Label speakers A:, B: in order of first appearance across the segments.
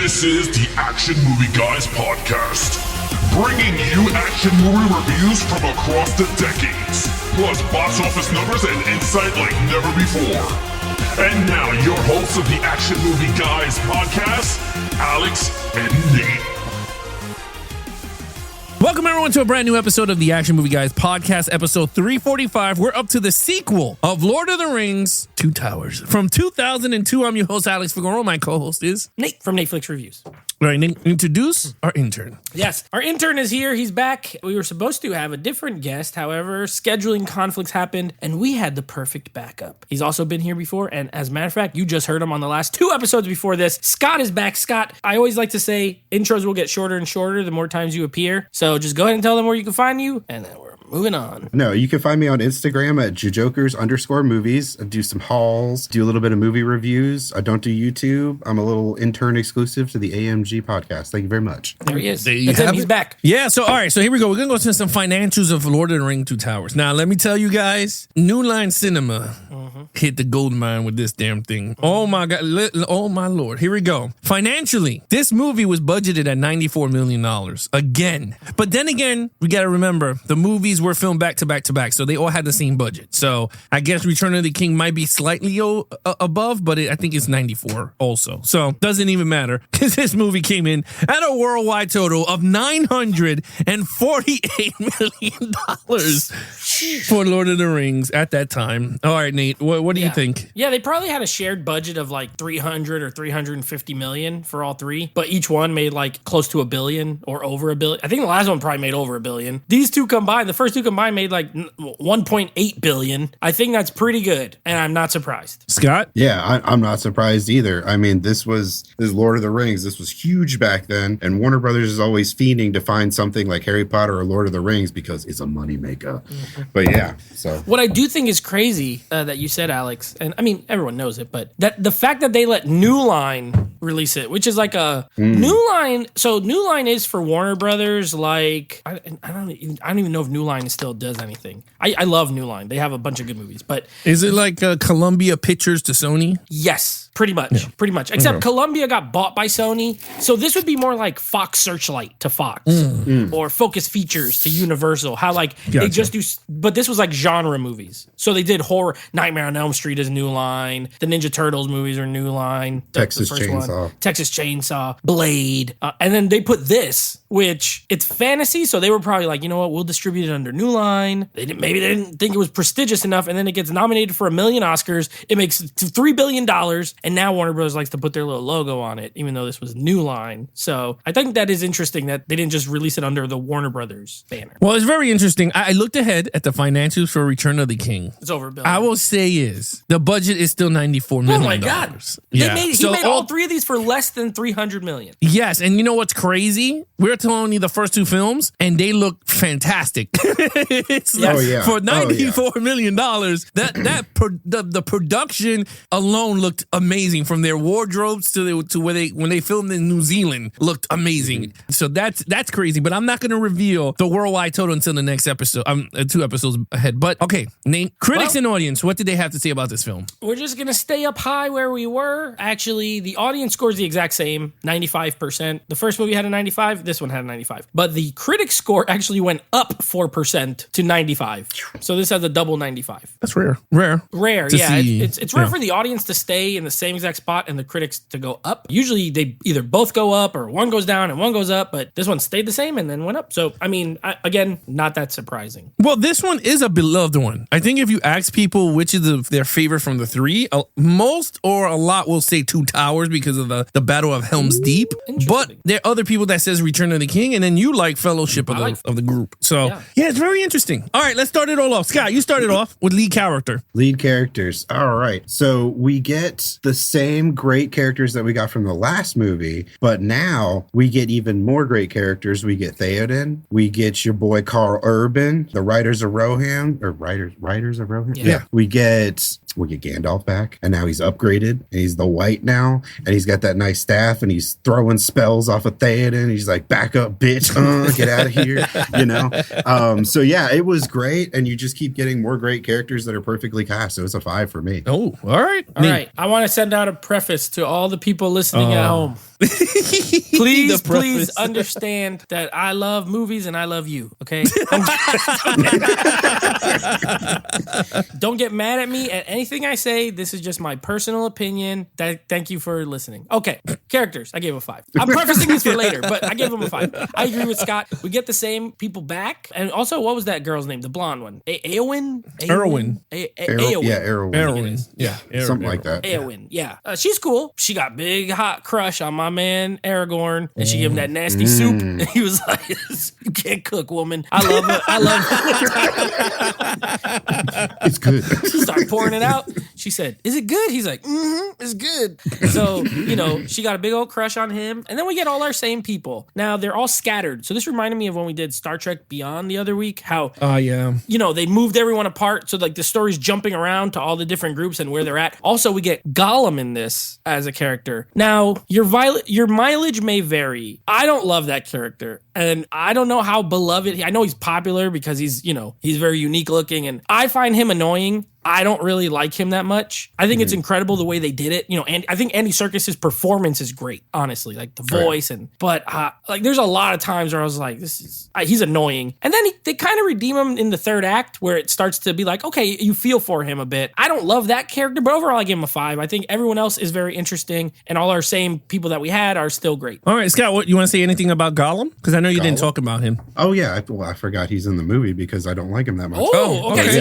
A: This is the Action Movie Guys podcast, bringing you action movie reviews from across the decades, plus box office numbers and insight like never before. And now, your hosts of the Action Movie Guys podcast, Alex and Nate.
B: Welcome, everyone, to a brand new episode of the Action Movie Guys podcast, episode 345. We're up to the sequel of Lord of the Rings, Two Towers. From 2002, I'm your host, Alex Figueroa. My co-host is
C: Nate from Netflix Reviews.
B: All right, Nate, introduce our intern.
C: Yes, our intern is here. He's back. We were supposed to have a different guest. However, scheduling conflicts happened, and we had the perfect backup. He's also been here before, and as a matter of fact, you just heard him on the last two episodes before this. Scott is back. Scott, I always like to say intros will get shorter and shorter the more times you appear. So just go ahead and tell them where you can find you, and then we're moving on.
D: No, you can find me on Instagram at JoJokersMovies. I do some hauls, do a little bit of movie reviews. I don't do YouTube. I'm a little intern exclusive to the AMG podcast. Thank you very much.
C: There he is.
B: There you
C: That's
B: have
C: him. He's
B: it.
C: back.
B: Yeah, so all right, so here we go. We're going to go to some financials of Lord of the Rings, Two Towers. Now, let me tell you guys, New Line Cinema hit the gold mine with this damn thing. Oh my God. Oh my Lord. Here we go. Financially, this movie was budgeted at $94 million. Again. But then again, we got to remember, the movies were filmed back to back to back, so they all had the same budget. So I guess Return of the King might be slightly above, but I think it's 94 also. So doesn't even matter, because this movie came in at a worldwide total of $948 million for Lord of the Rings at that time. All right, Nate, what do you think?
C: Yeah, they probably had a shared budget of like 300 or 350 million for all three, but each one made like close to $1 billion or over $1 billion. I think the last one probably made over $1 billion. These two combined, the first two combined made like 1.8 billion. I think that's pretty good, and I'm not surprised.
B: Scott?
D: Yeah, I'm not surprised either. I mean, this Lord of the Rings. This was huge back then, and Warner Brothers is always fiending to find something like Harry Potter or Lord of the Rings because it's a moneymaker. But yeah, so.
C: What I do think is crazy that you said, Alex, and I mean, everyone knows it, but that the fact that they let New Line release it, which is like a New Line. So New Line is for Warner Brothers. Like, I don't even know if New Line still does anything. I love New Line. They have a bunch of good movies, but
B: Is it like Columbia Pictures to Sony?
C: yes, pretty much, pretty much. Except Columbia got bought by Sony, so this would be more like Fox Searchlight to Fox or Focus Features to Universal. How like they just do, but this was like genre movies. So they did horror. Nightmare on Elm Street is New Line. The Ninja Turtles movies are New Line.
D: Texas
C: the first
D: Chainsaw.
C: Texas Chainsaw, Blade, and then they put this, which it's fantasy. So they were probably like, you know what, we'll distribute it under New Line. Maybe they didn't think it was prestigious enough, and then it gets nominated for 1 million Oscars. It makes $3 billion, and now Warner Bros. Likes to put their little logo on it, even though this was New Line. So I think that is interesting that they didn't just release it under the Warner Brothers banner.
B: Well, it's very interesting. I looked ahead at the financials for Return of the King.
C: It's over $1 billion.
B: I will say is the budget is still $94 million.
C: Oh my God.
B: Yeah.
C: He made all three of these for less than $300 million.
B: Yes, and you know what's crazy? We're telling you the first two films, and they look fantastic. It's like,
D: Oh, yeah.
B: for $94 million, the production alone looked amazing. From their wardrobes to when they filmed in New Zealand looked amazing. So that's crazy. But I'm not going to reveal the worldwide total until the next episode. 2 episodes ahead. But okay, Nate, critics and audience, what did they have to say about this film?
C: We're just going to stay up high where we were. Actually, the audience score is the exact same, 95%. The first movie had a 95. This one had a 95. But the critic score actually went up 4% to 95. So this has a double 95.
B: That's rare. Rare,
C: yeah.
B: see.
C: It's rare for the audience to stay in the same exact spot and the critics to go up. Usually they either both go up or one goes down and one goes up, but this one stayed the same and then went up. So, I mean, again, not that surprising.
B: Well, this one is a beloved one. I think if you ask people which is their favorite from the three, most or a lot will say Two Towers because of the Battle of Helm's Deep. But there are other people that says Return of the King, and then you like Fellowship of the group. So, yeah, it's very interesting. All right, let's start it all off. Scott, you started off with lead character.
D: Lead characters. All right. So we get the same great characters that we got from the last movie, but now we get even more great characters. We get Theoden. We get your boy Carl Urban, the Riders of Rohan, or Riders of Rohan.
C: Yeah.
D: We get Gandalf back, and now he's upgraded, and he's the white now, and he's got that nice staff and he's throwing spells off of Theoden. He's like, back up, bitch. Get out of here. So yeah, it was great. And you just keep getting more great characters that are perfectly cast. So it's a 5 for me.
B: Oh, all right.
C: All right. I want to send out a preface to all the people listening at home. Please understand that I love movies and I love you. Okay. Don't get mad at me at anything I say. This is just my personal opinion. Thank you for listening. Okay. Characters. I gave a 5. I'm prefacing this for later, but I gave them a 5. I agree with Scott. We get the same people back. And also, what was that girl's name? The blonde one. Eowyn?
B: Erwin.
C: Eowyn.
D: Yeah, Erwin.
B: Yeah.
D: Something like that.
C: Eowyn. Yeah. She's cool. She got big hot crush on my man Aragorn, and she gave him that nasty soup. And he was like, "You can't cook, woman. I love it.
D: It's good."
C: Start pouring it out. She said, "Is it good?" He's like, "It's good." So, she got a big old crush on him. And then we get all our same people. Now, they're all scattered. So this reminded me of when we did Star Trek Beyond the other week, how, they moved everyone apart. So, like, the story's jumping around to all the different groups and where they're at. Also, we get Gollum in this as a character. Now, your mileage may vary. I don't love that character. And I don't know how beloved I know he's popular because he's very unique looking. And I find him annoying. I don't really like him that much. I think it's incredible the way they did it. And I think Andy Serkis's performance is great, honestly, like the voice but there's a lot of times where I was like, he's annoying. And then they kind of redeem him in the third act where it starts to be like, okay, you feel for him a bit. I don't love that character, but overall I give him a 5. I think everyone else is very interesting and all our same people that we had are still great.
B: All right, Scott, you want to say anything about Gollum? Because I know you didn't talk about him.
D: Oh yeah, I forgot he's in the movie because I don't like him that much.
C: Oh, okay.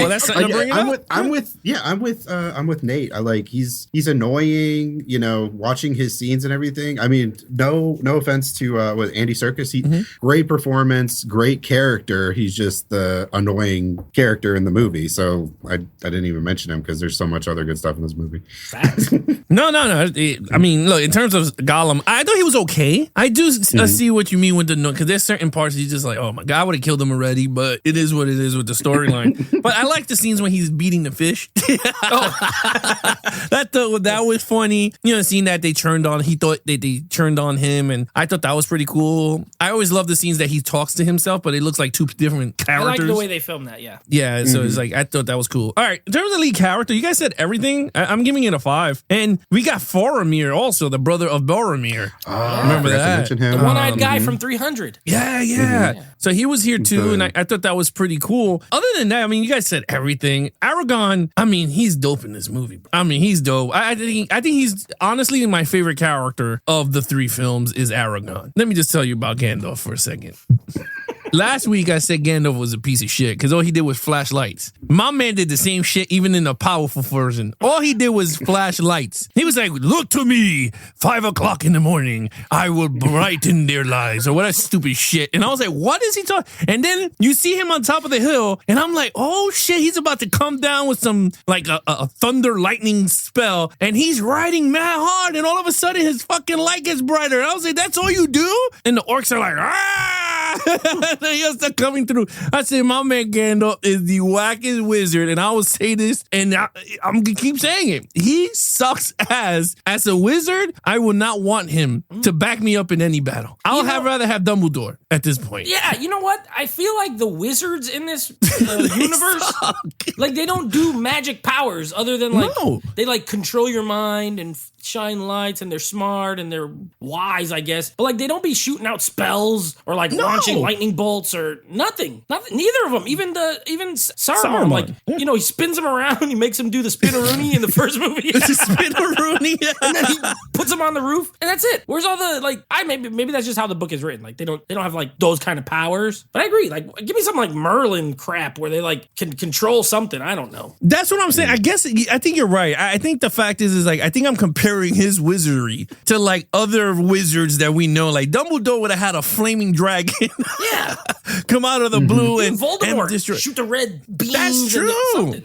B: That's something to bring up.
D: I'm with Nate. I like he's annoying, watching his scenes and everything. I mean, no offense to with Andy Serkis. Great performance, great character. He's just the annoying character in the movie. So I didn't even mention him because there's so much other good stuff in this movie.
B: No. I mean, look, in terms of Gollum, I thought he was okay. I do see what you mean with the because there's certain parts you just like, oh my God, I would have killed him already, but it is what it is with the storyline. But I like the scenes when he's beating the fish. That was funny. Seeing that they turned on, he thought they turned on him, and I thought that was pretty cool. I always love the scenes that he talks to himself, but it looks like two different characters.
C: I like the way they filmed that, yeah.
B: Yeah, so it's like, I thought that was cool. All right, in terms of lead character, you guys said everything. I'm giving it a 5. And we got Faramir also, the brother of Boromir. Remember that?
C: The one-eyed guy from 300.
B: Yeah. So he was here too, and I thought that was pretty cool. Other than that, I mean, you guys said everything. Aragon, I mean, he's dope in this movie. I mean, he's dope. I think he's honestly my favorite character of the 3 films is Aragon. Let me just tell you about Gandalf for a second. Last week, I said Gandalf was a piece of shit because all he did was flash lights. My man did the same shit even in the powerful version. All he did was flash lights. He was like, look to me, 5 o'clock in the morning, I will brighten their lives, or what a stupid shit. And I was like, what is he talking? And then you see him on top of the hill, and I'm like, oh shit, he's about to come down with some, like a thunder lightning spell, and he's riding mad hard, and all of a sudden his fucking light gets brighter. And I was like, that's all you do? And the orcs are like, ah! He start coming through. I said, my man Gandalf is the wackest wizard, and I will say this, and I'm gonna keep saying it. He sucks ass. As a wizard, I will not want him to back me up in any battle. I'll rather have Dumbledore at this point.
C: Yeah, you know what? I feel like the wizards in this universe, like they don't do magic powers other than they like control your mind and shine lights, and they're smart and they're wise, I guess. But like they don't be shooting out spells or like launching lightning bolts or nothing. Neither of them. Even Saruman, like he spins him around. He makes him do the spinneroonie in the first movie.
B: The spinneroonie,
C: and then he puts him on the roof, and that's it. Where's all the maybe that's just how the book is written. Like they don't have like those kind of powers. But I agree. Like give me some like Merlin crap where they like can control something. I don't know.
B: That's what I'm saying. I think you're right. I think the fact is like I think I'm comparing his wizardry to like other wizards that we know. Like Dumbledore would have had a flaming dragon.
C: Yeah.
B: Come out of the blue and
C: Voldemort
B: destroy.
C: Shoot the red beams.
B: That's true.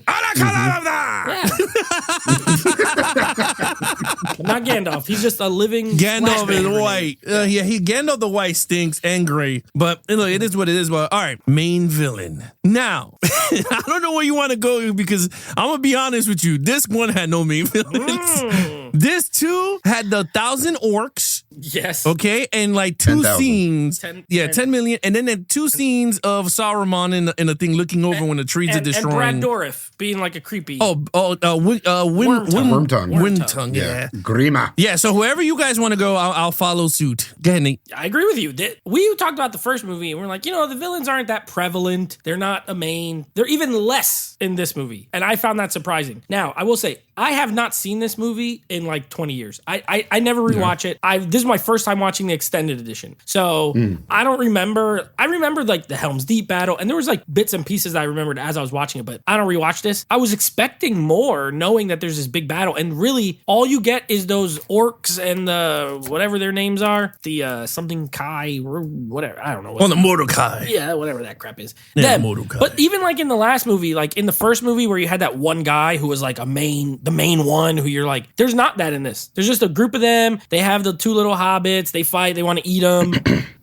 C: Not Gandalf. He's just a living
B: Gandalf is
C: flashbang
B: white. Gandalf the white stinks and gray. But look, it is what it is. But all right, main villain. Now, I don't know where you want to go because I'm gonna be honest with you. This one had no main villains. This too had the 1,000 orcs.
C: Yes.
B: Okay, and like 2
D: 10,000.
B: scenes.
C: 10
B: 10 million, and then 2 scenes of Saruman in the thing looking over when the trees are destroying.
C: And Brad Dourif being like a creepy.
B: Windtongue. Yeah.
D: Grima.
B: Yeah. So whoever you guys want to go, I'll follow suit. Go ahead, Nate.
C: I agree with you. We talked about the first movie and we're like, the villains aren't that prevalent. They're not a main. They're even less in this movie. And I found that surprising. Now, I will say, I have not seen this movie in like 20 years. I never rewatch it. This is my first time watching the extended edition. So I don't remember. I remember like the Helm's Deep battle and there was like bits and pieces that I remembered as I was watching it, but I don't rewatch this. I was expecting more knowing that there's this big battle and really all you get is those orcs and the whatever their names are. The something Kai or whatever. I don't know.
B: On the Mordecai.
C: Yeah, whatever that crap is.
B: Yeah, Mordecai.
C: But even like in the last movie, like in the first movie where you had that one guy who was like the main one who you're like, there's not that in this. There's just a group of them. They have the 2 little hobbits. They fight. They want to eat them.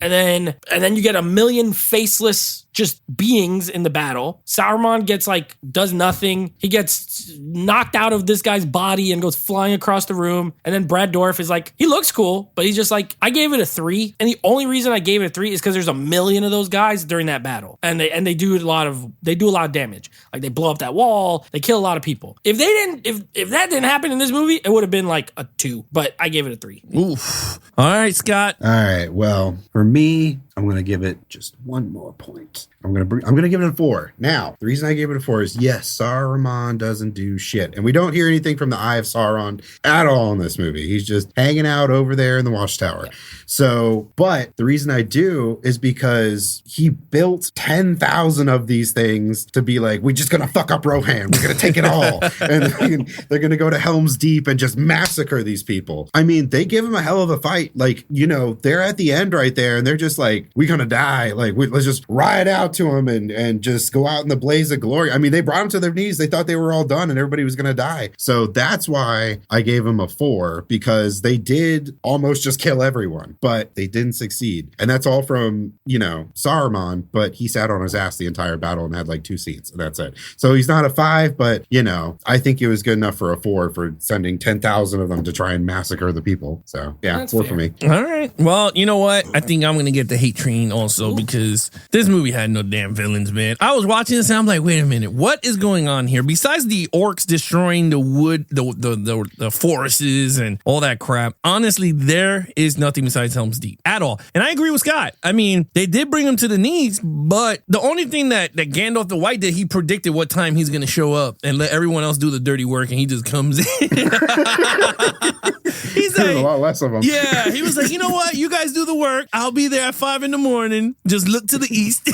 C: and then you get a million faceless just beings in the battle. Saruman does nothing. He gets knocked out of this guy's body and goes flying across the room. And then Brad Dourif is like, he looks cool, but he's just like, I gave it a 3. And the only reason I gave it a 3 is because there's a million of those guys during that battle. And they do a lot of damage. Like they blow up that wall. They kill a lot of people. If that didn't happen in this movie, it would have been like a 2, but I gave it a 3.
B: Oof. All right, Scott.
D: All right. Well, for me, I'm going to give it just one more point. I'm going to give it a 4. Now, the reason I gave it a 4 is yes, Saruman doesn't do shit. And we don't hear anything from the Eye of Sauron at all in this movie. He's just hanging out over there in the Watchtower. So, but the reason I do is because he built 10,000 of these things to be like, we're just going to fuck up Rohan. We're going to take it all. And they're going to go to Helm's Deep and just massacre these people. I mean, they give him a hell of a fight. Like, they're at the end right there and they're just like, we're going to die. Like, let's just ride out to him and just go out in the blaze of glory. I mean, they brought him to their knees. They thought they were all done and everybody was going to die. So that's why I gave him a 4, because they did almost just kill everyone, but they didn't succeed. And that's all from, Saruman, but he sat on his ass the entire battle and had like 2 seats. And that's it. So he's not a 5, but, I think it was good enough for a 4 for sending 10,000 of them to try and massacre the people. So yeah, that's 4 fair. For me.
B: All right. Well, you know what? I think I'm going to get the hate train also because this movie had no damn villains, man. I was watching this and I'm like, wait a minute, what is going on here? Besides the orcs destroying the wood, the forests and all that crap, honestly, there is nothing besides Helm's Deep at all. And I agree with Scott. I mean, they did bring him to the knees, but the only thing that Gandalf the White did, he predicted what time he's going to show up and let everyone else do the dirty work, and he just comes in. He's like,
D: a lot less of them.
B: Yeah, he was like, you know what? You guys do the work. I'll be there at 5 a.m. Just look to the east.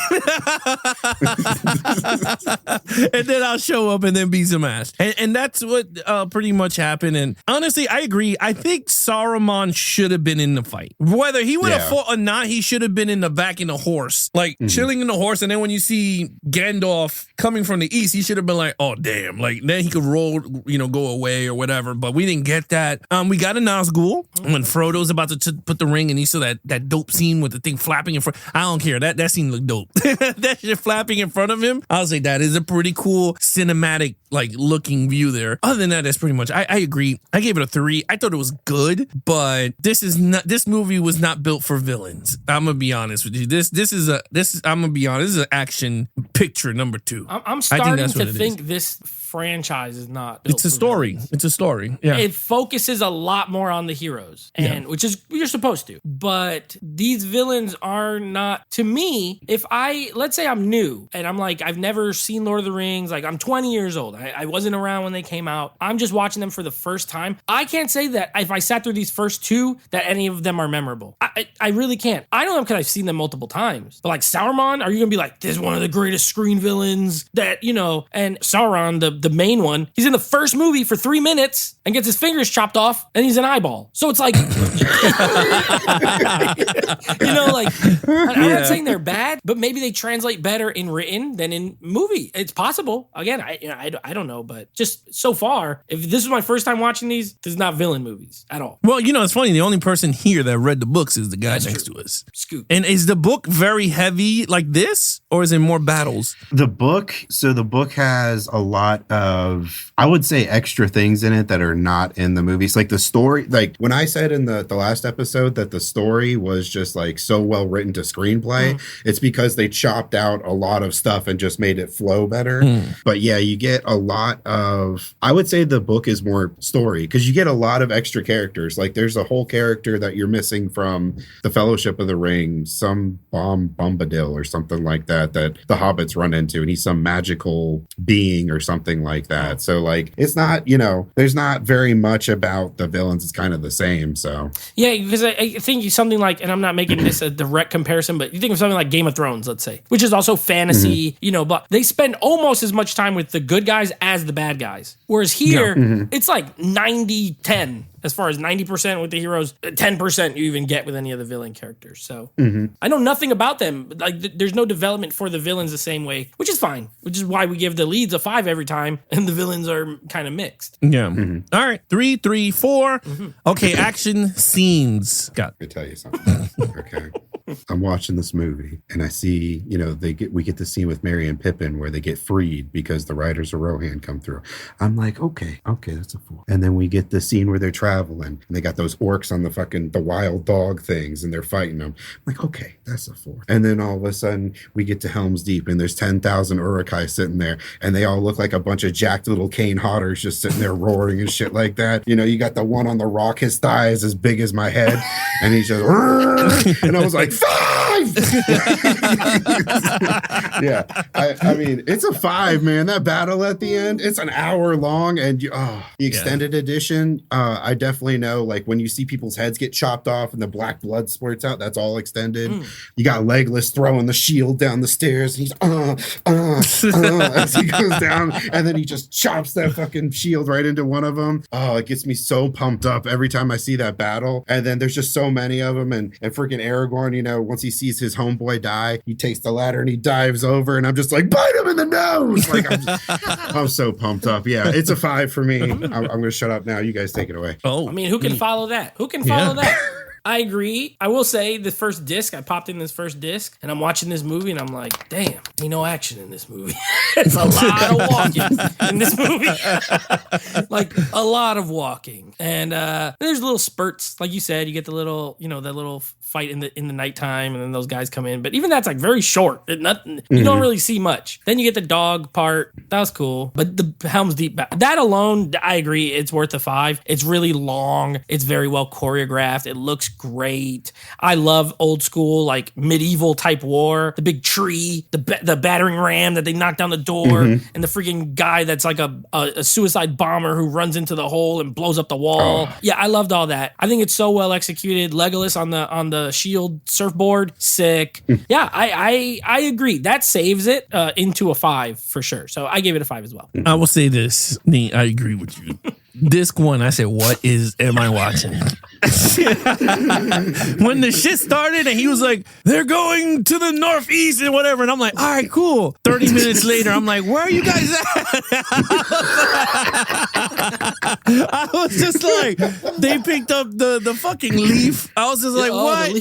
B: And then I'll show up and then beat some ass. And that's what pretty much happened. And honestly, I agree. I think Saruman should have been in the fight. Whether he would have fought or not, he should have been in the back in the horse. Like chilling in the horse. And then when you see Gandalf coming from the east, he should have been like, oh, damn. Like then he could roll, go away or whatever. But we didn't get that. We got a Nazgul when Frodo's about to put the ring and you saw that dope scene with the thing flapping in front. I don't care. That scene looked dope. That shit flapping in front of him. I was like, that is a pretty cool cinematic looking view there. Other than that, that's pretty much. I agree. I gave it a 3. I thought it was good, but this movie was not built for villains. I'm gonna be honest with you. I'm gonna be honest. This is an action picture number 2.
C: I'm starting to think this franchise is not built
B: it's a story
C: villains.
B: It's a story. Yeah,
C: it focuses a lot more on the heroes, and which is you're supposed to, but these villains are not, to me. If let's say I'm new and I'm like, I've never seen Lord of the Rings, like I'm 20 years old, I wasn't around when they came out, I'm just watching them for the first time, I can't say that if I sat through these first 2 that any of them are memorable. I really can't. I know them because I've seen them multiple times, but like Sauron, are you gonna be like, this is one of the greatest screen villains that, and Sauron, the main one. He's in the first movie for 3 minutes and gets his fingers chopped off, and he's an eyeball. So it's like, I'm not saying they're bad, but maybe they translate better in written than in movie. It's possible. Again, I don't know, but just so far, if this is my first time watching these, this is not villain movies at all.
B: Well, it's funny. The only person here that read the books is the guy next to us.
C: Scoot.
B: And is the book very heavy like this, or is it more battles?
D: The book has a lot of, I would say, extra things in it that are not in the movies. Like the story, like when I said in the last episode that the story was just like so well written to screenplay, it's because they chopped out a lot of stuff and just made it flow better. But yeah, you get a lot of, I would say the book is more story because you get a lot of extra characters. Like there's a whole character that you're missing from the Fellowship of the Ring, some Bombadil or something like that the hobbits run into, and he's some magical being or something like that. So like it's not, there's not very much about the villains. It's kind of the same. So
C: yeah, because I think something like, and I'm not making this a direct comparison, but you think of something like Game of Thrones, let's say, which is also fantasy, but they spend almost as much time with the good guys as the bad guys. Whereas here, it's like 90-10. As far as 90% with the heroes, 10% you even get with any of the villain characters. So I know nothing about them. Like there's no development for the villains the same way, which is fine. Which is why we give the leads a 5 every time, and the villains are kind of mixed.
B: Yeah. All right, 3, 3, 4. Okay, action scenes. Scott.
D: Let me tell you something. Okay. I'm watching this movie and I see, we get the scene with Merry and Pippin where they get freed because the Riders of Rohan come through. I'm like, okay, that's a 4. And then we get the scene where they're traveling and they got those orcs on the wild dog things and they're fighting them. I'm like, okay, that's a 4. And then all of a sudden we get to Helm's Deep and there's 10,000 Uruk-hai sitting there and they all look like a bunch of jacked little cane hodders just sitting there roaring and shit like that. You got the one on the rock, his thigh is as big as my head and he's just, and I was like, 5! Yeah, I mean, it's a 5, man. That battle at the end, it's an hour long, and the extended edition, I definitely know, like, when you see people's heads get chopped off and the black blood squirts out, that's all extended. You got Legolas throwing the shield down the stairs, and he's, as he goes down, and then he just chops that fucking shield right into one of them. Oh, it gets me so pumped up every time I see that battle, and then there's just so many of them, and freaking Aragorn, once he sees his homeboy die, he takes the ladder and he dives over, and I'm just like, bite him in the nose! Like, I'm so pumped up. Yeah, it's a 5 for me. I'm going to shut up now. You guys take it away.
C: I mean, who can follow that? Who can follow that? I agree. I will say the first disc, I popped in this first disc and I'm watching this movie and I'm like, damn, ain't no action in this movie. It's a lot of walking in this movie. Like a lot of walking. And there's little spurts. Like you said, you get the little, that little fight in the nighttime and then those guys come in. But even that's like very short. You don't really see much. Then you get the dog part. That was cool. But the Helm's Deep, that alone, I agree, it's worth a 5. It's really long. It's very well choreographed. It looks great. I love old school, like medieval type war. The big tree, the battering ram that they knock down the door, and the freaking guy that's like a suicide bomber who runs into the hole and blows up the wall. Yeah, I loved all that. I think it's so well executed. Legolas on the shield surfboard, sick. Yeah, I agree. That saves it into a 5 for sure. So I gave it a 5 as well.
B: I will say this, Nate, I agree with you. Disc 1, I said, what am I watching? When the shit started and he was like, they're going to the northeast and whatever, and I'm like, all right, cool. 30 minutes later, I'm like, where are you guys at? I was just like, they picked up the fucking leaf. I was just like, what?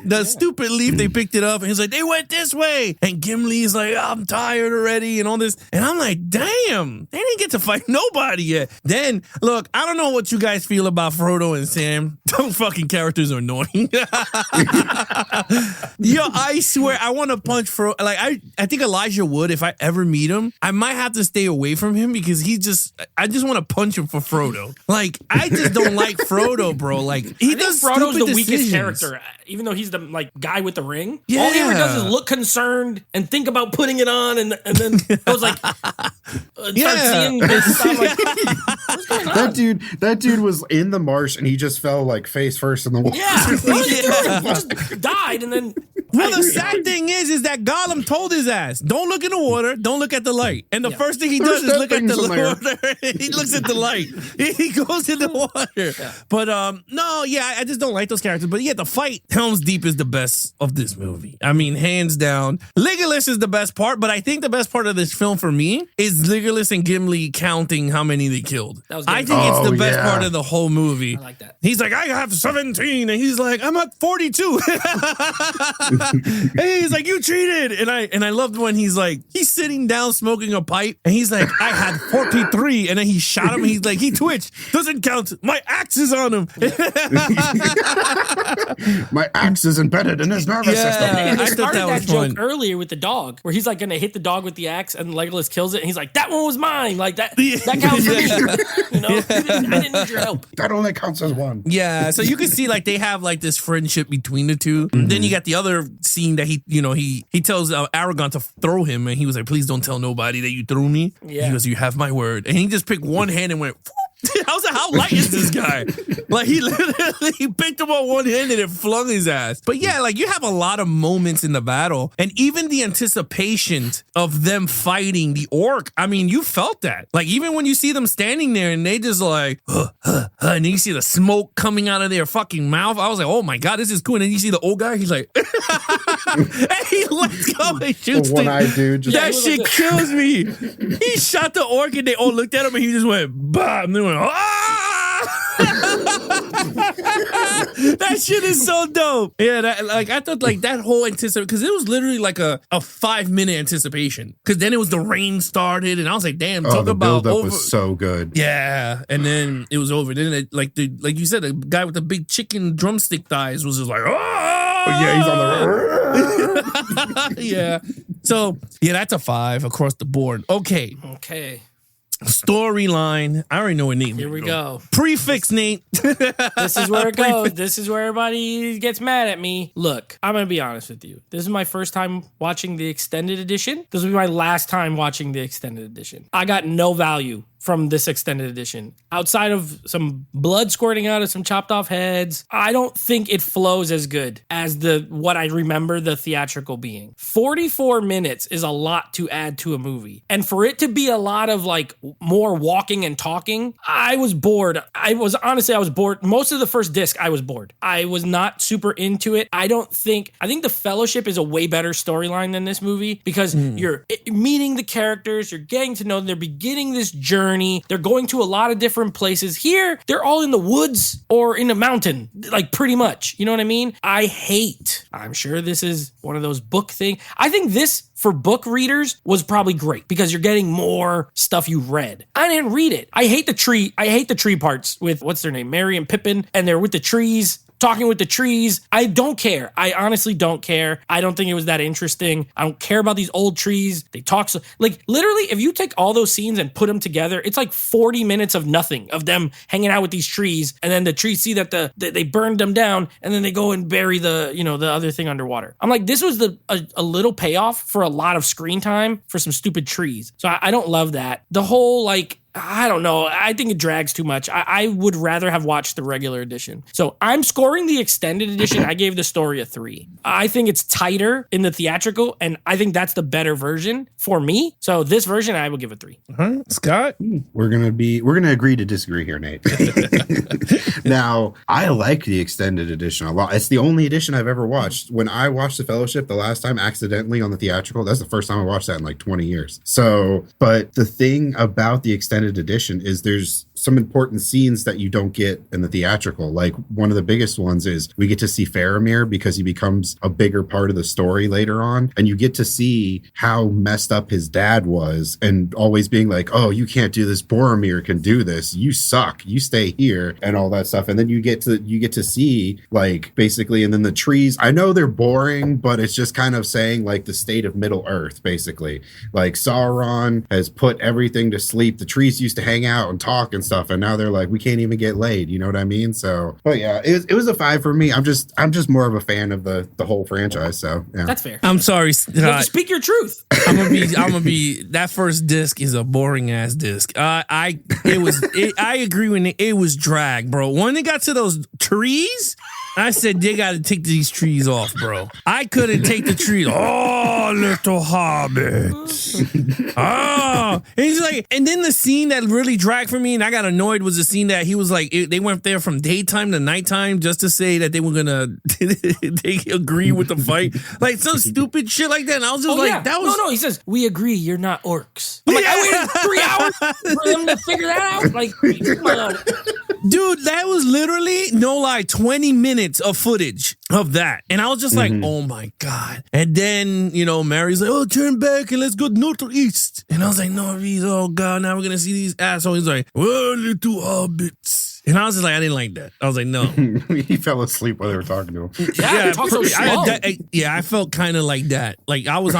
B: The stupid leaf, they picked it up and he's like, they went this way. And Gimli's like, I'm tired already and all this. And I'm like, damn, they didn't get to fight nobody yet. Then, look, I don't know what you guys feel about Frodo and Sam. Those fucking characters are annoying. Yo, I swear, I want to punch Frodo. Like, I think Elijah Wood, if I ever meet him, I might have to stay away from him because I just want to punch him for Frodo. Like, I just don't like Frodo, bro. Like, he does
C: Frodo's the
B: stupid
C: weakest
B: decisions.
C: character, even though he's the like guy with the ring.
B: Yeah.
C: All he ever does is look concerned and think about putting it on, and then goes like, start seeing this. I'm like, what's going on?
D: That dude was in the marsh and he just fell like face first in the water.
C: Yeah, what are you doing? He just died and then
B: Well, the sad thing is that Gollum told his ass, don't look in the water, don't look at the light. And the first thing he does is look at the water. He looks at the light. He goes in the water. Yeah. But no, yeah, I just don't like those characters. But yeah, the fight, Helm's Deep is the best of this movie. I mean, hands down. Legolas is the best part, but I think the best part of this film for me is Legolas and Gimli counting how many they killed. I think it's the best part of the whole movie.
C: I like that.
B: He's like, I have 17. And he's like, I'm at 42. And he's like, you cheated. And I loved when he's like, he's sitting down smoking a pipe. And he's like, I had 43. And then he shot him. He's like, he twitched. Doesn't count. My axe is on him.
D: My axe is embedded in his nervous system.
C: And they
B: I thought
C: started
B: that was
C: joke
B: fun.
C: earlier with the dog, where he's like going to hit the dog with the axe, and Legolas kills it, and he's like, "That one was mine. Like that counts for me. You know, I didn't need your help.
D: That only counts as one."
B: Yeah, so you can see like they have like this friendship between the two. Then you got the other scene that he tells Aragorn to throw him, and he was like, "Please don't tell nobody that you threw me."
C: Yeah.
B: He goes, "You have my word," and he just picked one hand and went. I was like, how light is this guy? Like, he literally picked him on one hand and it flung his ass. But yeah, like, you have a lot of moments in the battle. And even the anticipation of them fighting the orc, I mean, you felt that. Like, even when you see them standing there and they just like, and then you see the smoke coming out of their fucking mouth. I was like, oh my God, this is cool. And then you see the old guy, he's like, and he lets go and shoots
D: the one-eyed dude.
B: That shit kills me. He shot the orc and they all looked at him and he just went, bah, and they went, ah! That shit is so dope. Yeah, I thought like that whole anticipation, because it was literally like a 5-minute anticipation. Because then it was the rain started, and I was like, damn, talk
D: the
B: about
D: build-up
B: over.
D: was so good.
B: Yeah, and then it was over. Then like you said, the guy with the big chicken drumstick thighs was just like, oh
D: yeah, he's on the
B: yeah. So yeah, that's a 5 across the board. Okay. Storyline. I already know what Nate.
C: Here we go.
B: Prefix, Nate.
C: This is where it goes. This is where everybody gets mad at me. Look, I'm going to be honest with you. This is my first time watching the extended edition. This will be my last time watching the extended edition. I got no value from this extended edition. Outside of some blood squirting out of some chopped off heads, I don't think it flows as good as what I remember the theatrical being. 44 minutes is a lot to add to a movie. And for it to be a lot of like more walking and talking, I was bored. I was bored. Most of the first disc, I was bored. I was not super into it. I think The Fellowship is a way better storyline than this movie because you're meeting the characters, you're getting to know them, they're beginning this journey. They're going to a lot of different places. Here, they're all in the woods or in a mountain, like pretty much. You know what I mean? I'm sure this is one of those book things. I think this, for book readers, was probably great because you're getting more stuff you've read. I didn't read it. I hate the tree parts with, what's their name? Merry and Pippin, and they're with the trees. Talking with the trees. I don't care. I honestly don't care. I don't think it was that interesting. I don't care about these old trees. They talk so, like, literally, if you take all those scenes and put them together, it's like 40 minutes of nothing, of them hanging out with these trees, and then the trees see that they burned them down, and then they go and bury the other thing underwater. I'm like, this was a little payoff for a lot of screen time for some stupid trees. So I don't love that. The whole, like, I don't know. I think it drags too much. I would rather have watched the regular edition. So I'm scoring the extended edition. I gave the story a 3. I think it's tighter in the theatrical, and I think that's the better version for me. So this version, I will give a 3.
B: Scott?
D: We're gonna agree to disagree here, Nate. Now, I like the extended edition a lot. It's the only edition I've ever watched. When I watched The Fellowship the last time accidentally on the theatrical, that's the first time I watched that in like 20 years. So, but the thing about the extended edition is there's some important scenes that you don't get in the theatrical. Like, one of the biggest ones is we get to see Faramir because he becomes a bigger part of the story later on. And you get to see how messed up his dad was and always being like, oh, you can't do this. Boromir can do this. You suck. You stay here and all that stuff. And then you get to see, like, basically, and then the trees, I know they're boring, but it's just kind of saying like the state of Middle Earth, basically. Like, Sauron has put everything to sleep. The trees buddies used to hang out and talk and stuff, and now they're like, we can't even get laid. You know what I mean? So, but yeah, it was a 5 for me. I'm just more of a fan of the whole franchise. So yeah,
C: That's fair.
B: I'm sorry.
C: You have to speak your truth.
B: I'm gonna be. That first disc is a boring ass disc. I agree when it was drag, bro. When it got to those trees, I said they got to take these trees off, bro. I couldn't take the trees. Oh, little hobbits. Oh, and he's like, and then the scene that really dragged for me, and I got annoyed, was the scene that he was like, they went there from daytime to nighttime just to say that they were gonna they agree with the fight, like some stupid shit like that. And I was just that was
C: no. He says, we agree, you're not orcs. I'm like, I waited 3 hours for them to figure that out. Like, come on.
B: Dude, that was literally, no lie, 20 minutes of footage of that. And I was just like, oh my God. And then, Mary's like, oh, turn back and let's go north or east. And I was like, no, oh God, now we're going to see these assholes. He's like, well, little hobbits. And I was just like, I didn't like that. I was like, no.
D: He fell asleep while they were talking to him.
C: Yeah, he talks so slow.
B: I felt kind of like that. Like I was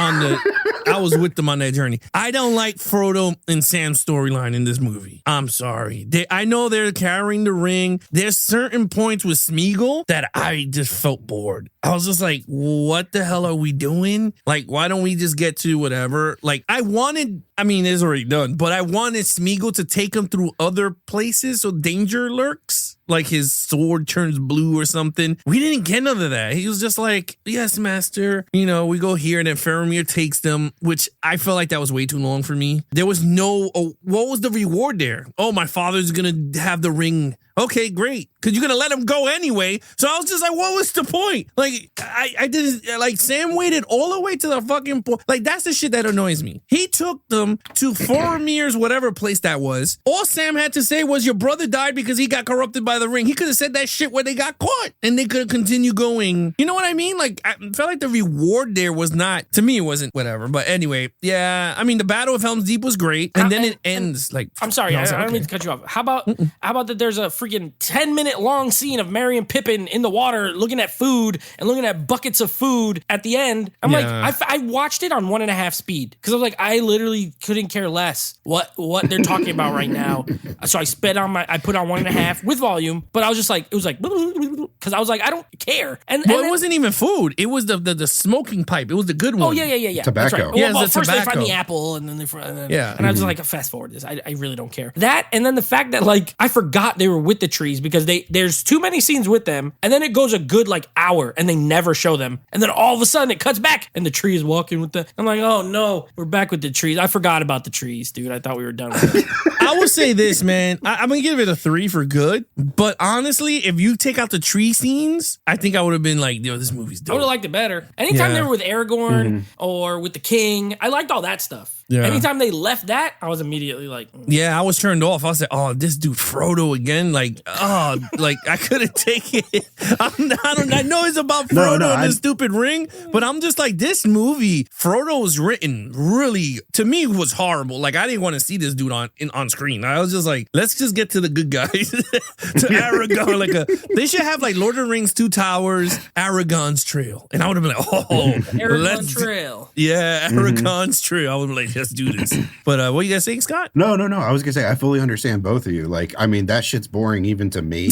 B: with them on that journey. I don't like Frodo and Sam's storyline in this movie. I'm sorry. I know they're carrying the ring. There's certain points with Smeagol that I just felt bored. I was just like, what the hell are we doing? Like, why don't we just get to whatever? Like, it's already done, but I wanted Smeagol to take him through other places so danger lurks. Like his sword turns blue or something. We didn't get none of that. He was just like, yes, master. We go here, and then Faramir takes them, which I felt like that was way too long for me. There was what was the reward there? Oh, my father's going to have the ring. Okay, great. Because you're going to let him go anyway. So I was just like, what was the point? Like, I didn't, like, Sam waited all the way to the fucking point. Like, that's the shit that annoys me. He took them to Faramir's whatever place that was. All Sam had to say was, your brother died because he got corrupted by the ring. He could have said that shit where they got caught, and they could have continued going. You know what I mean? Like, I felt like the reward there was not, to me, it wasn't whatever. But anyway, yeah, I mean, the Battle of Helm's Deep was great. And then it ends like,
C: I'm sorry, I don't mean to cut you off. How about that there's a freaking 10-minute long scene of Merry and Pippin in the water looking at food and looking at buckets of food at the end. I'm like, I watched it on 1.5 speed because I was like, I literally couldn't care less what they're talking about right now. So I put on 1.5 with volume, but I was just like, it was like, because I was like, I don't care. And
B: it wasn't even food. It was the smoking pipe. It was the good one.
C: Oh yeah.
D: Tobacco.
C: That's right.
B: Yeah,
C: well,
B: the
C: first
B: tobacco.
C: they find the apple, and then
B: and
C: I was just like, fast forward this. I really don't care. That, and then the fact that like I forgot they were with the trees because there's too many scenes with them, and then it goes a good like hour, and they never show them, and then all of a sudden it cuts back, and the tree is walking with the. I'm like, oh no, we're back with the trees. I forgot about the trees, dude. I thought we were done with it.
B: I will say this, man. I'm gonna give it a 3 for good, but honestly, if you take out the tree scenes, I think I would have been like, yo, this movie's dope.
C: I would have liked it better. Anytime they were with Aragorn or with the king, I liked all that stuff. Yeah. Anytime they left that, I was immediately like,
B: yeah, I was turned off. I was like, oh, this dude Frodo again. Like, oh, like I couldn't take it. I know it's about Frodo and the stupid ring, but I'm just like, this movie, Frodo was written really, to me, was horrible. Like, I didn't want to see this dude on screen. I was just like, let's just get to the good guys. To Aragorn. They should have like Lord of the Rings, Two Towers, Aragorn's Trail. And I would have been like, oh,
C: Aragorn's Trail.
B: Yeah, Aragorn's Trail. I would be like, let's do this. But what you guys saying, Scott?
D: No. I was gonna say I fully understand both of you. Like, I mean, that shit's boring even to me.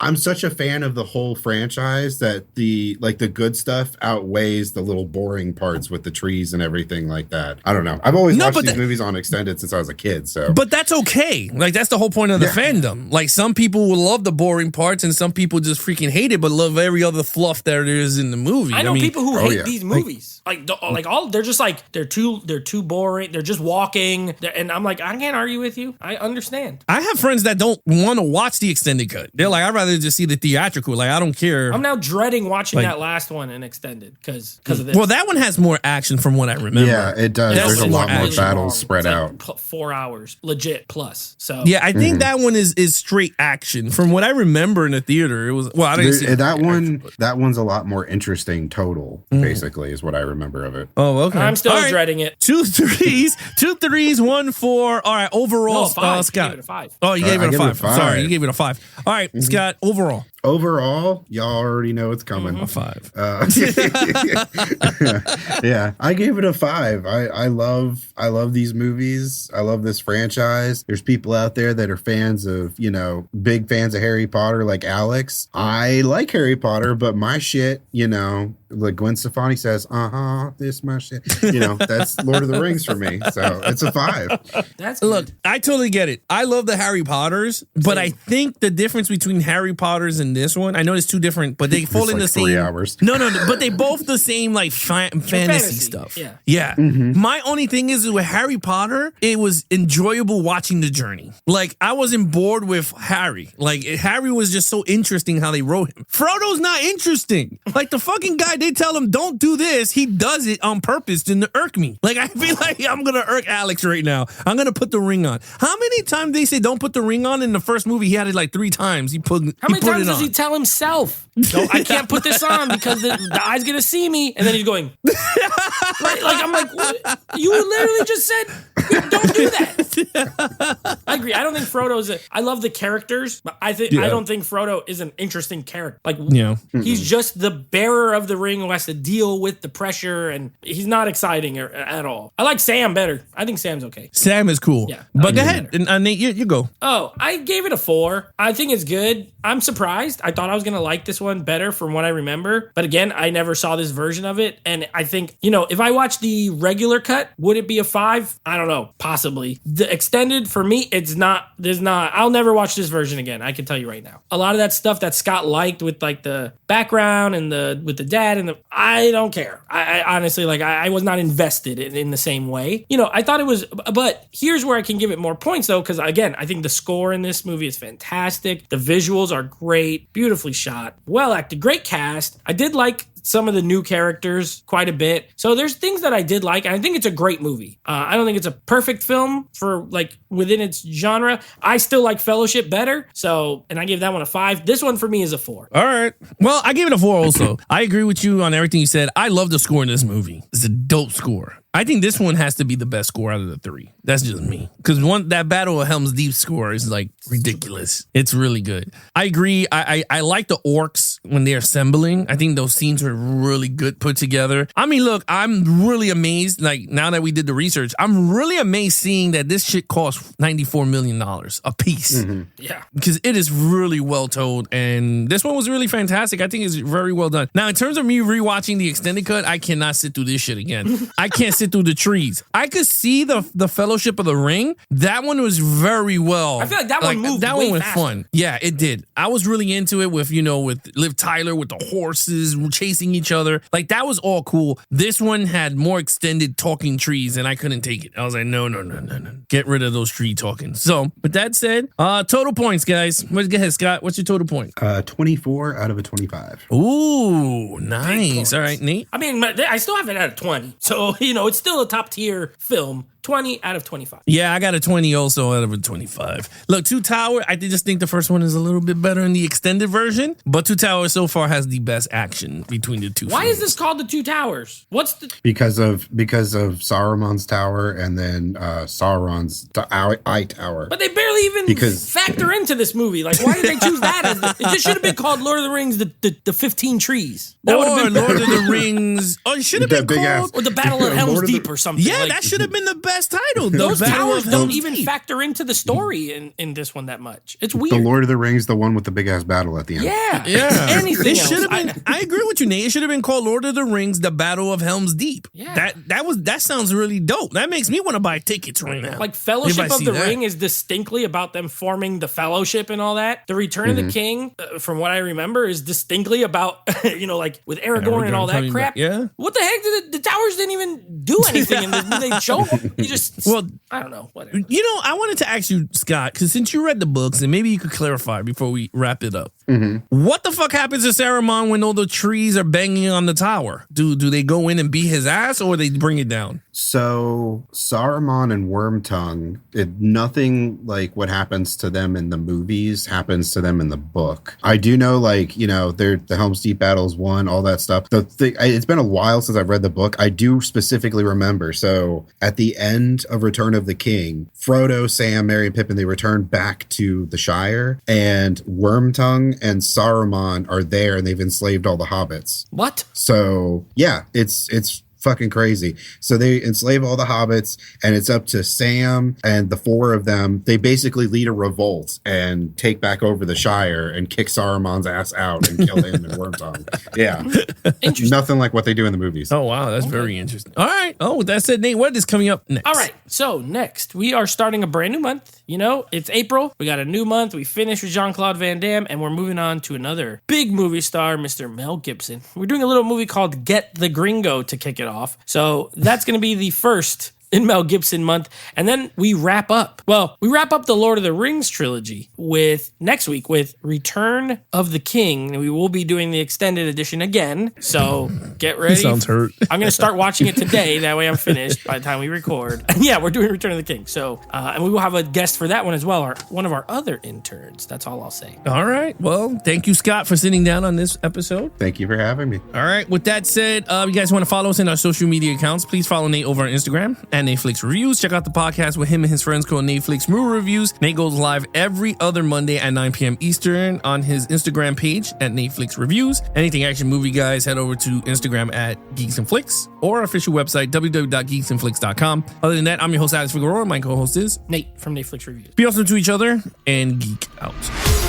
D: I'm such a fan of the whole franchise that the good stuff outweighs the little boring parts with the trees and everything like that. I don't know. I've always watched these movies on extended since I was a kid. So,
B: but that's okay. Like, that's the whole point of the fandom. Like, some people will love the boring parts, and some people just freaking hate it, but love every other fluff there is in the movie.
C: I know people who hate these movies. They're just like, they're too boring. They're just walking. And I'm like, I can't argue with you. I understand.
B: I have friends that don't want to watch the extended cut. They're like, I'd rather just see the theatrical. Like, I don't care.
C: I'm now dreading watching that last one in extended because of this.
B: Well, that one has more action from what I remember.
D: Yeah, it does. There's a lot more battles spread out.
C: 4 hours, legit plus. So
B: yeah, I think that one is straight action. From what I remember in the theater, it was, well, I didn't see
D: that one. That one's a lot more interesting total, basically, is what I remember of it.
B: Oh, okay.
C: I'm still dreading it.
B: 2 3s, 1 4. All right, overall,
C: no, 5.
B: Scott.
C: You gave it a 5.
B: Oh, you gave it a 5.
D: Sorry,
B: you gave it a 5. All right, Scott, overall.
D: overall, y'all already know it's coming.
B: A 5.
D: Yeah, I gave it a 5. I love these movies. I love this franchise. There's people out there that are fans of, big fans of Harry Potter, like Alex. I like Harry Potter, but my shit, like Gwen Stefani says, this my shit. That's Lord of the Rings for me. So it's a 5.
C: That's
B: Look,
C: good.
B: I totally get it. I love the Harry Potters, but I think the difference between Harry Potters and this one, I know it's 2 different, but they fall in
D: like
B: the same
D: 3 hours.
B: No, but they both the same like fantasy stuff.
C: Yeah.
B: My only thing is with Harry Potter, it was enjoyable watching the journey. Like I wasn't bored with Harry. Like Harry was just so interesting how they wrote him. Frodo's not interesting. Like the fucking guy, they tell him don't do this, he does it on purpose to irk me. Like I feel like I'm gonna irk Alex right now. I'm gonna put the ring on. How many times they say don't put the ring on? In the first movie, he had it like 3 times.
C: How many times does he tell himself, no, I can't put this on because the eye's gonna see me, and then he's going like I'm like, what? You literally just said don't do that. I agree. I don't think Frodo's I love the characters, but I don't think Frodo is an interesting character. Like he's just the bearer of the ring who has to deal with the pressure, and he's not exciting at all. I like Sam better. I think Sam's okay.
B: Sam is cool.
C: Yeah.
B: But go ahead. And Nate, you go.
C: Oh, I gave it a 4. I think it's good. I'm surprised. I thought I was going to like this one better from what I remember. But again, I never saw this version of it. And I think, if I watch the regular cut, would it be a 5? I don't know. Possibly. The extended, for me, I'll never watch this version again. I can tell you right now. A lot of that stuff that Scott liked with like the background and with the dad I don't care. I honestly, I was not invested in the same way. I thought it was, but here's where I can give it more points though. Cause again, I think the score in this movie is fantastic. The visuals are great, beautifully shot, well acted, great cast. I did like some of the new characters quite a bit. So there's things that I did like, and I think it's a great movie. I don't think it's a perfect film for within its genre. I still like Fellowship better. So, and I gave that one a 5. This one for me is a 4.
B: All right. Well, I gave it a 4 also. I agree with you on everything you said. I love the score in this movie. It's a dope score. I think this one has to be the best score out of the 3. That's just me. Because that Battle of Helm's Deep score is ridiculous. It's really good. I agree. I like the orcs when they're assembling. I think those scenes are really good put together. I mean, look, I'm really amazed. Now that we did the research, I'm really amazed seeing that this shit costs $94 million a piece.
C: Mm-hmm. Yeah.
B: Because it is really well told. And this one was really fantastic. I think it's very well done. Now, in terms of me rewatching the extended cut, I cannot sit through this shit again. I can't sit through the trees. I could see the Fellowship of the Ring. That one was very well.
C: I feel like that one moved
B: That
C: way
B: one was
C: faster.
B: fun. Yeah, it did. I was really into it with Liv Tyler with the horses chasing each other. That was all cool. This one had more extended talking trees and I couldn't take it. I was like, no. Get rid of those tree talking. So, with that said, total points, guys. Go ahead, Scott. What's your total point?
D: 24 out of a 25.
B: Ooh, nice. All right, Nate.
C: I mean, I still have it at a 20. So, it's still a top tier film. 20 out of 25.
B: Yeah, I got a 20 also out of a 25. Look, Two Tower, I just think the first one is a little bit better in the extended version, but Two Towers so far has the best action between the two.
C: Why
B: films.
C: is this called the Two Towers? What's the...
D: Because of Saruman's tower and then Sauron's eye tower.
C: But they barely even factor into this movie. Why did they choose that? It just should have been called Lord of the Rings, the 15 Trees. That would have been
B: Lord of the Rings. Oh, it should have been called...
C: Or the Battle of Helm's Deep or something.
B: Yeah, that should have been the best title.
C: Those towers don't even
B: Deep.
C: factor into the story in this one that much. It's weird.
D: The Lord of the Rings, the one with the big ass battle at the end.
C: Yeah. Anything
B: It
C: else.
B: should have been. I agree with you, Nate. It should have been called Lord of the Rings: The Battle of Helm's Deep.
C: Yeah.
B: That sounds really dope. That makes me want to buy tickets right now.
C: Fellowship
B: If I
C: of
B: see
C: the
B: that.
C: Ring is distinctly about them forming the Fellowship and all that. The Return of the King, from what I remember, is distinctly about with Aragorn and all that
B: coming
C: crap.
B: back, yeah.
C: What the heck? The towers didn't even do anything in this. They show them. You just I don't know. Whatever.
B: I wanted to ask you, Scott, because since you read the books, and maybe you could clarify before we wrap it up. What the fuck happens to Saruman when all the trees are banging on the tower? Do they go in and beat his ass, or they bring it down?
D: So Saruman and Wormtongue, nothing like what happens to them in the movies happens to them in the book. I do know, the Helm's Deep battles won, all that stuff. It's been a while since I've read the book. I do specifically remember. So at the end of Return of the King, Frodo, Sam, Merry, and Pippin, they return back to the Shire, and Wormtongue and Saruman are there and they've enslaved all the hobbits.
C: What?
D: So yeah, it's fucking crazy. So they enslave all the hobbits and it's up to Sam and the four of them. They basically lead a revolt and take back over the Shire and kick Saruman's ass out and kill him and Wormtongue. Yeah. Nothing like what they do in the movies.
B: Oh, wow. That's very interesting. All right. Oh, with that said, Nate, what is coming up next?
C: All right. So next, we are starting a brand new month. You know, it's April. We got a new month. We finished with Jean-Claude Van Damme, and we're moving on to another big movie star, Mr. Mel Gibson. We're doing a little movie called Get the Gringo to kick it off. So that's going to be the first in Mel Gibson month. And then we wrap up. Well, we wrap up the Lord of the Rings trilogy with next week with Return of the King. And we will be doing the extended edition again. So get ready.
B: Sounds hurt.
C: I'm going to start watching it today. That way I'm finished by the time we record. And yeah, we're doing Return of the King. So, and we will have a guest for that one as well. One of our other interns. That's all I'll say.
B: All right. Well, thank you, Scott, for sitting down on this episode.
D: Thank you for having me.
B: All right. With that said, you guys want to follow us in our social media accounts, please follow Nate over on Instagram at Netflix Reviews. Check out the podcast with him and his friends called Netflix Movie Reviews. Nate goes live every other Monday at 9 p.m. Eastern on his Instagram page at Netflix Reviews. Anything action movie, guys, head over to Instagram at Geeks and Flicks or our official website, www.geeksandflicks.com. Other than that, I'm your host, Alex Figueroa. My co-host is
C: Nate from Netflix Reviews.
B: Be awesome to each other and geek out.